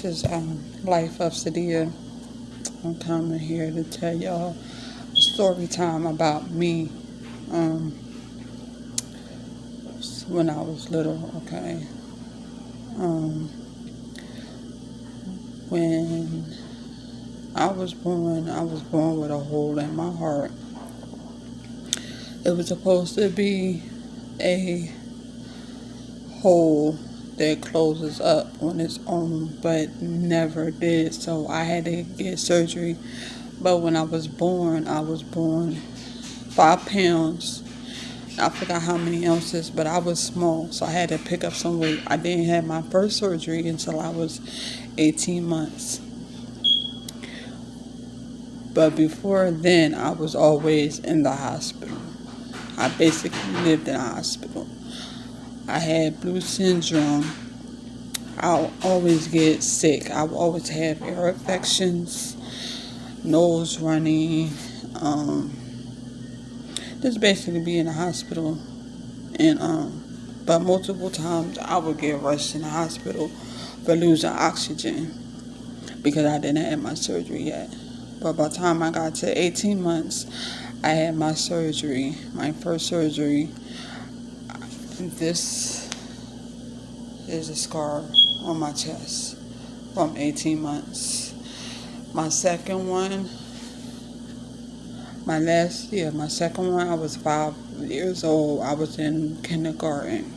This is Life of Sadia. I'm coming here to tell y'all a story time about me when I was little, okay? Um, when I was born with a hole in my heart. It was supposed to be a hole that closes up on its own, but never did. So I had to get surgery. But when I was born 5 pounds. I forgot how many ounces, but I was small, so I had to pick up some weight. I didn't have my first surgery until I was 18 months. But before then, I was always in the hospital. I basically lived in a hospital. I had blue syndrome. I'll always get sick. I would always have ear infections, nose running, just basically be in the hospital. And but multiple times I would get rushed in the hospital for losing oxygen because I didn't have my surgery yet. But by the time I got to 18 months, I had my surgery, my first surgery. This is a scar on my chest from 18 months. My second one, my second one, I was 5 years old. I was in kindergarten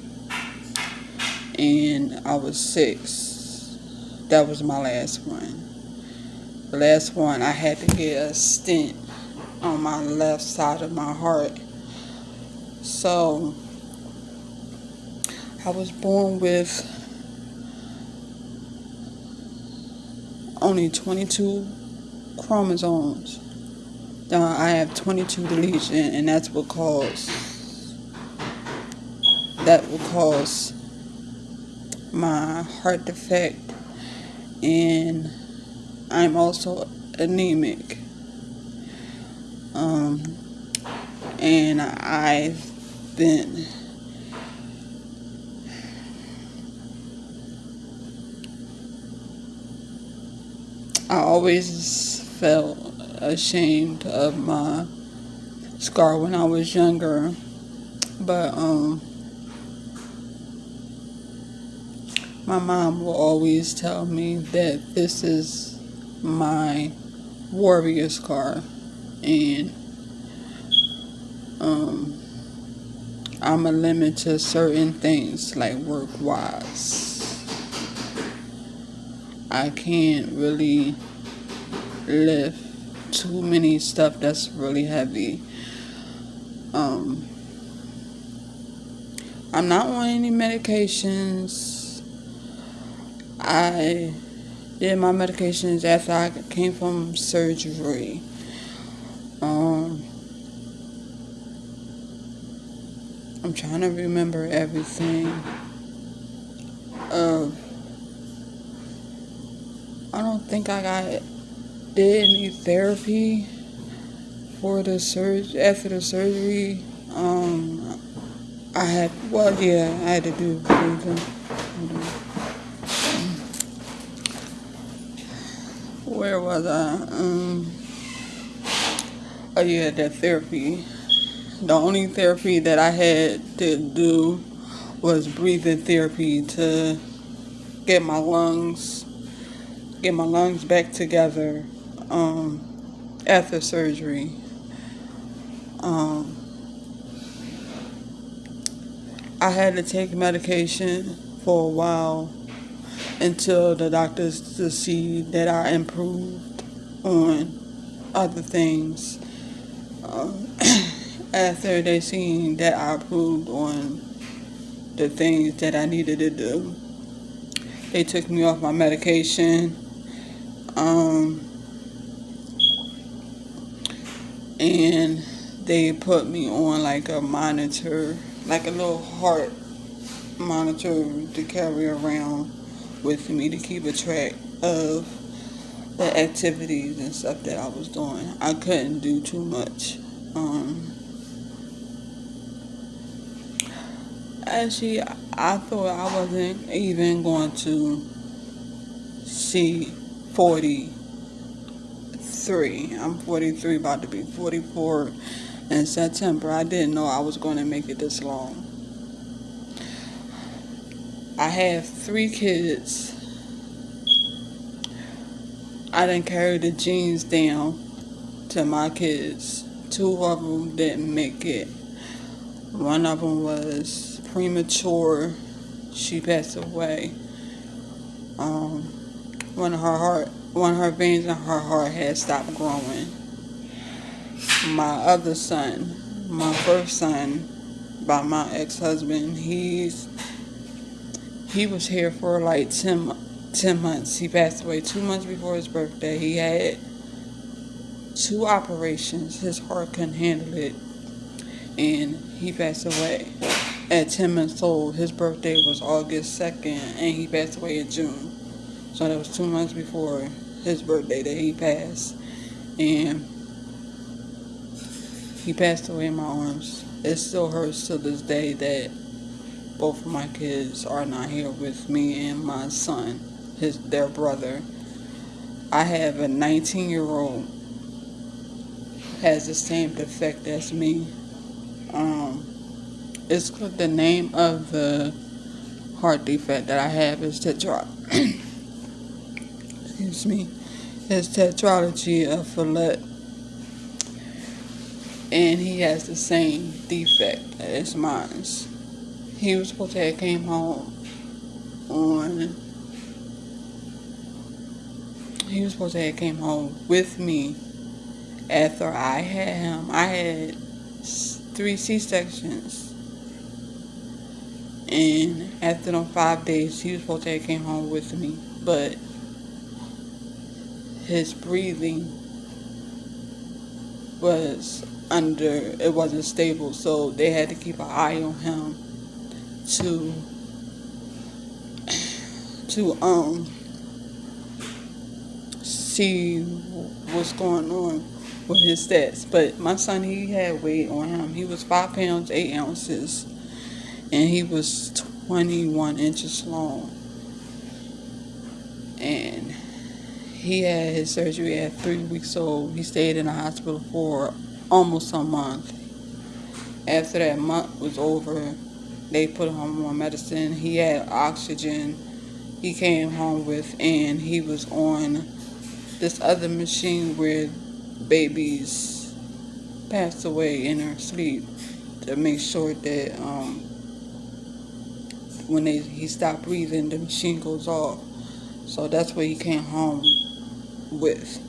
and I was 6. That was my last one. The last one, I had to get a stent on my left side of my heart. So I was born with only 22 chromosomes. I have 22 deletions, and that will cause my heart defect, and I'm also anemic. And I always felt ashamed of my scar when I was younger, but my mom will always tell me that this is my warrior scar, and I'm a limit to certain things like work-wise. I can't really lift too many stuff that's really heavy. I'm not on any medications. I did my medications after I came from surgery. I'm trying to remember everything. I don't think did any therapy for the after the surgery. I had to do breathing. Where was I? The therapy. The only therapy that I had to do was breathing therapy to get my lungs back together after surgery. I had to take medication for a while until the doctors to see that I improved on other things. After they seen that I improved on the things that I needed to do, they took me off my medication. And they put me on like a monitor, like a little heart monitor to carry around with me to keep a track of the activities and stuff that I was doing. I couldn't do too much. Actually, I thought I wasn't even going to see 43. I'm 43, about to be 44 in September. I didn't know I was going to make it this long. I have 3 kids. I didn't carry the genes down to my kids. 2 of them didn't make it. One of them was premature. She passed away. Um, one of her veins in her heart had stopped growing. My other son, my first son, by my ex-husband, he was here for like 10 months. He passed away 2 months before his birthday. He had 2 operations. His heart couldn't handle it, and he passed away at 10 months old. His birthday was August 2nd, and he passed away in June. So that was 2 months before his birthday that he passed. And he passed away in my arms. It still hurts to this day that both of my kids are not here with me and my son, their brother. I have a 19-year-old has the same defect as me. It's the name of the heart defect that I have is excuse me, is tetralogy of Fallot, and he has the same defect as mine. He was supposed to have came home with me after I had him. I had 3 C-sections, and after them 5 days, he was supposed to have came home with me, but his breathing it wasn't stable, so they had to keep an eye on him to see what's going on with his stats. But my son, he had weight on him. He was 5 pounds 8 ounces, and he was 21 inches long. And he had his surgery at 3 weeks old. He stayed in the hospital for almost a month. After that month was over, they put him on medicine. He had oxygen. He came home with, and he was on this other machine where babies pass away in their sleep to make sure that when he stopped breathing, the machine goes off. So that's what he came home with.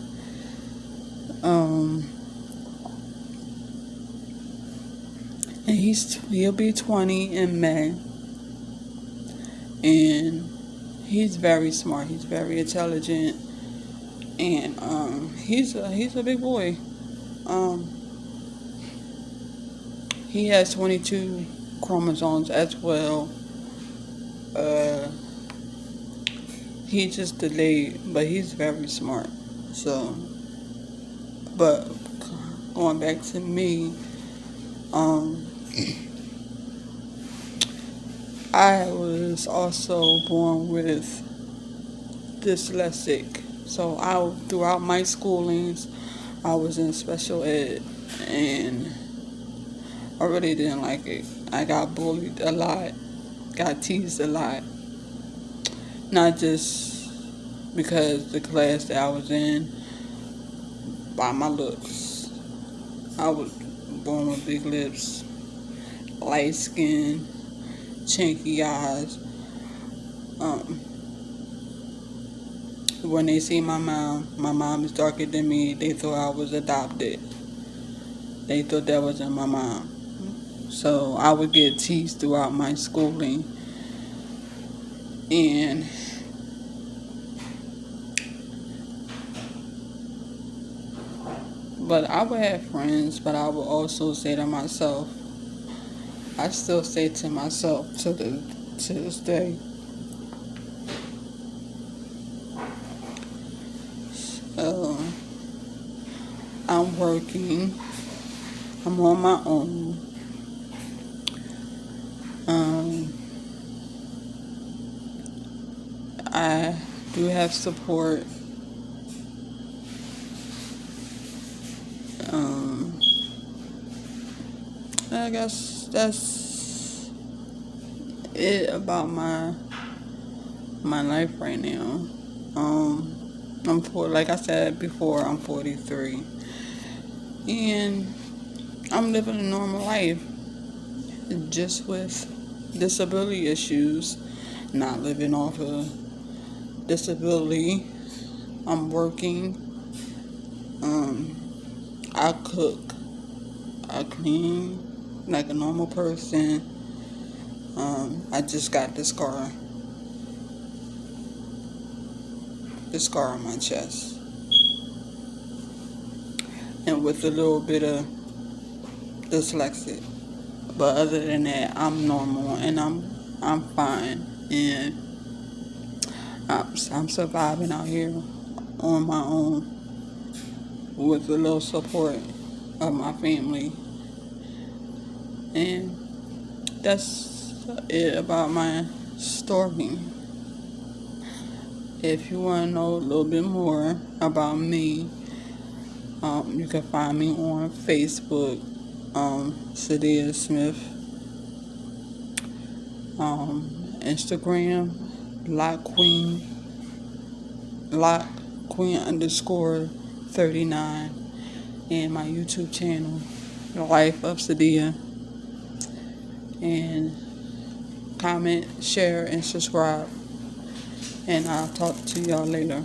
And he'll be 20 in May, and he's very smart. He's very intelligent, and he's a big boy. He has 22 chromosomes as well. He just delayed, but he's very smart. So, but going back to me, I was also born with dyslexic. So throughout my schoolings, I was in special ed, and I really didn't like it. I got bullied a lot, got teased a lot. Not just because the class that I was in, by my looks. I was born with big lips, light skin, chinky eyes. When they see my mom is darker than me, they thought I was adopted. They thought that wasn't my mom. So I would get teased throughout my schooling. But I would have friends, but I would also say to myself, I still say to myself to this day, I'm working, I'm on my own. I do have support. Um, I guess that's it about my life right now. Like I said before, I'm 43, and I'm living a normal life, just with disability issues. Not living off of disability. I'm working. I cook. I clean like a normal person. I just got this scar on my chest, and with a little bit of dyslexic. But other than that, I'm normal and I'm fine, and I'm surviving out here on my own with a little support of my family, and that's it about my story. If you want to know a little bit more about me, you can find me on Facebook, Sadia Smith, Instagram, Lock Queen underscore 39, and my YouTube channel, The Life of Sadia. And comment, share, and subscribe. And I'll talk to y'all later.